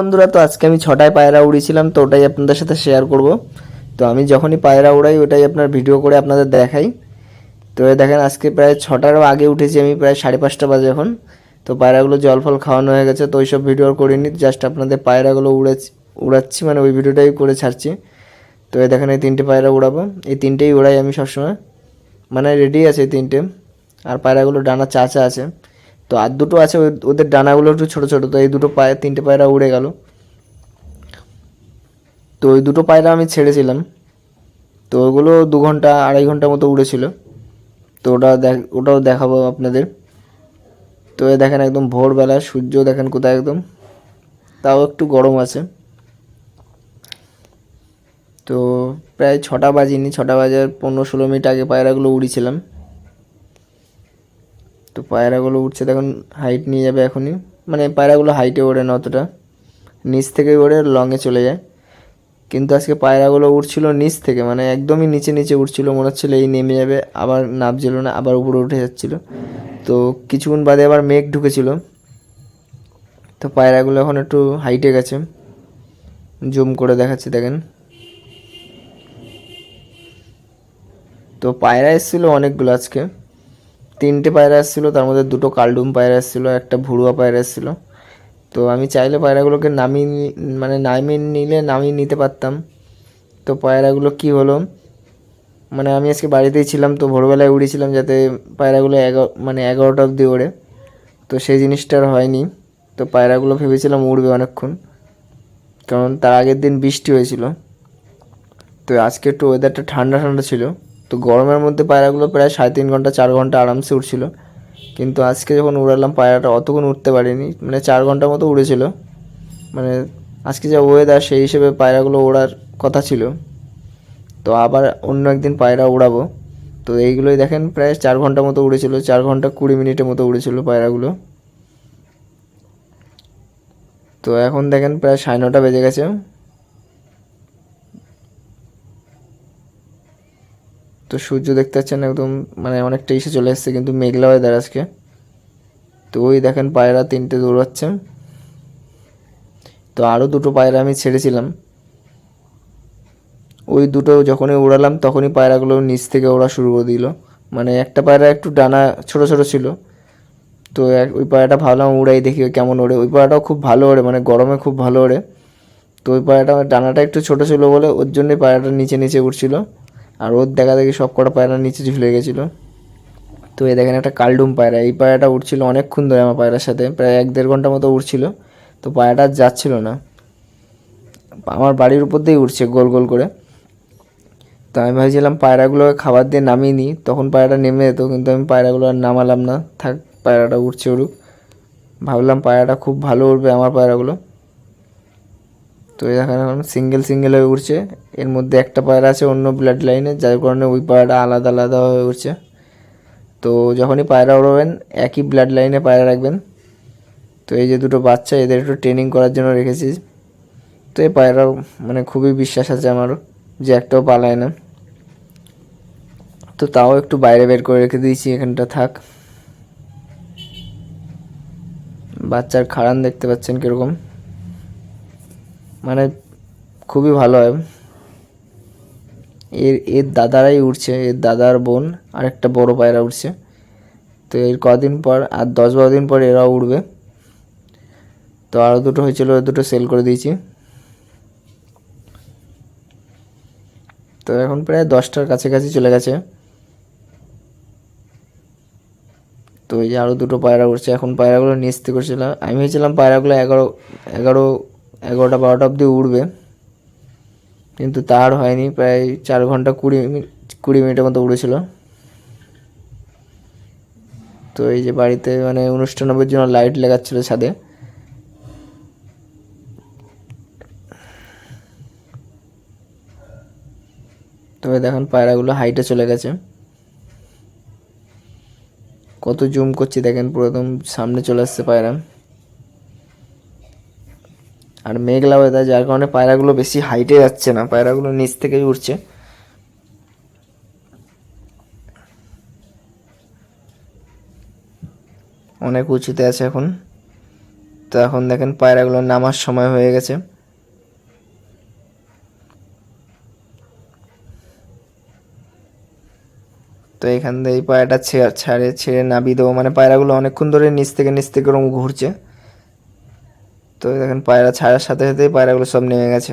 বন্ধুরা, তো আজকে আমি 6টায় পায়রা উড়িয়েছিলাম, তো ওটাই আপনাদের সাথে শেয়ার করব। তো আমি যখনই পায়রা উড়াই ওটাই আপনার ভিডিও করে আপনাদের দেখাই। তো এই দেখেন আজকে প্রায় 6টারও আগে উঠেছি আমি, প্রায় 5:30 বাজে এখন। তো পায়রাগুলো জল ফল খাওয়ানো হয়ে গেছে, তো ওইসব ভিডিও আর করিনি, জাস্ট আপনাদের পায়রাগুলো উড়াচ্ছি, মানে ওই ভিডিওটাই করে ছাড়ছি। তো এই দেখেন এই 3টে পায়রা উড়াবো, এই 3টেই উড়াই আমি সবসময়, মানে রেডি আছে এই 3টে। আর পায়রাগুলো ডানা চাচা আছে, তো আর দুটো আছে, ওদের ডানাগুলো একটু ছোটো ছোটো, তো এই দুটো 3টে পায়রা উড়ে গেল। তো ওই দুটো পায়রা আমি ছেড়েছিলাম, তো ওগুলো 2 ঘন্টা 2.5 ঘন্টা মতো উড়েছিল। তো ওটাও দেখাবো আপনাদের। তো এ দেখেন একদম ভোরবেলা, সূর্য দেখেন কোথায় একদম, তাও একটু গরম আছে। তো প্রায় 6টা বাজিনি, 6টা বাজার 15-16 মিনিট আগে পায়রাগুলো উড়িয়েছিলাম। তো পায়রাগুলো উঠছে দেখুন, হাইট নিয়ে যাবে এখনই, মানে পায়রাগুলো হাইটে ওড়ে না অতটা, নিচ থেকেই ওড়ে লংয়ে চলে যায়। কিন্তু আজকে পায়রাগুলো উঠছিল নিচ থেকে, মানে একদমই নিচে নিচে উঠছিল, মনে হচ্ছিল এই নেমে যাবে, আবার নামছিল না, আবার উপরে উঠে যাচ্ছিল। তো কিছুক্ষণ বাদে আবার মেঘ ঢুকেছিল। তো পায়রাগুলো এখন একটু হাইটে গেছে, জুম করে দেখাচ্ছি দেখেন। তো পায়রা এসেছিলো অনেকগুলো আজকে, 3টে পায়রা এসেছিলো, তার মধ্যে 2টো কালডুম পায়রা এসেছিলো, একটা ভুরুয়া পায়রা এসেছিলো। তো আমি চাইলে পায়রাগুলোকে নামিয়ে নিলে নামিয়ে নিতে পারতাম। তো পায়রাগুলো কি হলো, মানে আমি আজকে বাড়িতেই ছিলাম, তো ভোরবেলায় উড়িয়েছিলাম যাতে পায়রাগুলো 11টা অবধি ওড়ে, তো সেই জিনিসটা আর হয়নি। তো পায়রাগুলো ভেবেছিলাম উড়বে অনেকক্ষণ, কারণ তার আগের দিন বৃষ্টি হয়েছিল। তো আজকে একটু ওয়েদারটা ঠান্ডা ঠান্ডা ছিল, তো গরমের মধ্যে পায়রাগুলো প্রায় 3.5 ঘন্টা 4 ঘন্টা আরামসে উড়ছিল। কিন্তু আজকে যখন উড়ালাম পায়রাটা অতক্ষণ উঠতে পারিনি, মানে 4 ঘন্টা মতো উড়েছিল। মানে আজকে যা ওয়েদার সেই হিসেবে পায়রাগুলো ওড়ার কথা ছিল। তো আবার অন্য একদিন পায়রা উড়াবো। তো এইগুলোই দেখেন প্রায় 4 ঘন্টা মতো উড়েছিল, 4 ঘন্টা 20 মিনিটের মতো উড়েছিল পায়রাগুলো। তো এখন দেখেন প্রায় 9:30 বেজে গেছে। তো সূর্য দেখতে পাচ্ছেন একদম, মানে অনেকটা এসে চলে এসছে, কিন্তু মেঘলা ওয়েদার আজকে। তো ওই দেখেন পায়রা 3টে দৌড়াচ্ছে। তো আরও 2টো পায়রা আমি ছেড়েছিলাম, ওই দুটো যখনই উড়ালাম তখনই পায়রাগুলো নিচ থেকে ওড়া শুরু করে দিল। মানে একটা পায়রা একটু ডানা ছোট ছোট ছিল, তো ওই পায়রাটা ভাবলাম উড়াই দেখি কেমন ওড়ে। ওই পায়রাটাও খুব ভালো ওড়ে, মানে গরমে খুব ভালো ওড়ে। তো ওই পায়রাটা ডানাটা একটু ছোট ছিল বলে ওর জন্যই পায়রাটা নিচে নিচে উঠছিল, আর ওর দেখা দেখি সব কটা পায়রা নিচে ঝুলে গেছিলো। তো এই দেখেন একটা কালডুম পায়রা, এই পায়রাটা উঠছিল অনেকক্ষণ ধরে আমার পায়রার সাথে, প্রায় 1-1.5 ঘন্টা মতো উঠছিল। তো পায়রাটা যাচ্ছিল না, আমার বাড়ির উপর দিয়েই উঠছে গোল গোল করে। তো আমি ভাবছিলাম পায়রাগুলোকে খাবার দিয়ে নামিয়ে নিই, তখন পায়রাটা নেমে যেত, কিন্তু আমি পায়রাগুলো আর নামালাম না, থাক পায়রাটা উঠছে উড়ুক। ভাবলাম পায়রাটা খুব ভালো উড়বে আমার পায়রাগুলো। তো এখানে এখন সিঙ্গেল সিঙ্গেল হয়ে উঠছে, এর মধ্যে একটা পায়রা আছে অন্য ব্লাড লাইনে, যার কারণে ওই পায়রাটা আলাদা আলাদা হয়ে উঠছে। তো যখনই পায়রা উড়াবেন একই ব্লাড লাইনে পায়রা রাখবেন। তো এই যে দুটো বাচ্চা, এদের একটু ট্রেনিং করার জন্য রেখেছি। তো এই পায়রাও মানে খুবই বিশ্বাস আছে আমারও, যে একটাও পালায় না। তো তাও একটু বাইরে বের করে রেখে দিয়েছি, এখানটা থাক। বাচ্চার খাড়ান দেখতে পাচ্ছেন কীরকম, মানে খুবই ভালো হয়। এর দাদারাই উঠছে, এর দাদার বোন আর একটা বড় পায়রা উঠছে। তো এর কদিন পর আর 10-12 দিন পর এরাও উঠবে। তো আরও দুটো হয়েছিল, দুটো সেল করে দিয়েছি। তো এখন প্রায় 10টার কাছাকাছি চলে গেছে। তো এই যে আরও দুটো পায়রা উঠছে, এখন পায়রাগুলো নিচ থেকে করছিলাম, আমি ভেবেছিলাম পায়রাগুলো 11টা 12টা অবধি উড়বে, কিন্তু তার হয়নি, প্রায় 4 ঘন্টা 20 মিনিটের মতো উড়েছিল। তো এই যে বাড়িতে মানে অনুষ্ঠানের জন্য লাইট লাগাচ্ছিল ছাদে। তবে দেখুন পায়রাগুলো হাইটে চলে গেছে, কত জুম করছি দেখেন, পুরো একদম সামনে চলে আসছে পায়রা। আর মেঘলা ওয়েদার, যার কারণে পায়রাগুলো বেশি হাইটে যাচ্ছে না, পায়রাগুলো নিচ থেকেই উঠছে। অনেক উঁচুতে আছে এখন। তো এখন দেখেন পায়রাগুলো নামার সময় হয়ে গেছে। তো এখান থেকে এই পায়রাটা ছেড়ে নামিয়ে দেবো, মানে পায়রাগুলো অনেকক্ষণ ধরে নিচ থেকে ওরকম ঘুরছে। তো দেখেন পায়রা ছাড়ার সাথে সাথেই পায়রাগুলো সব নেমে গেছে।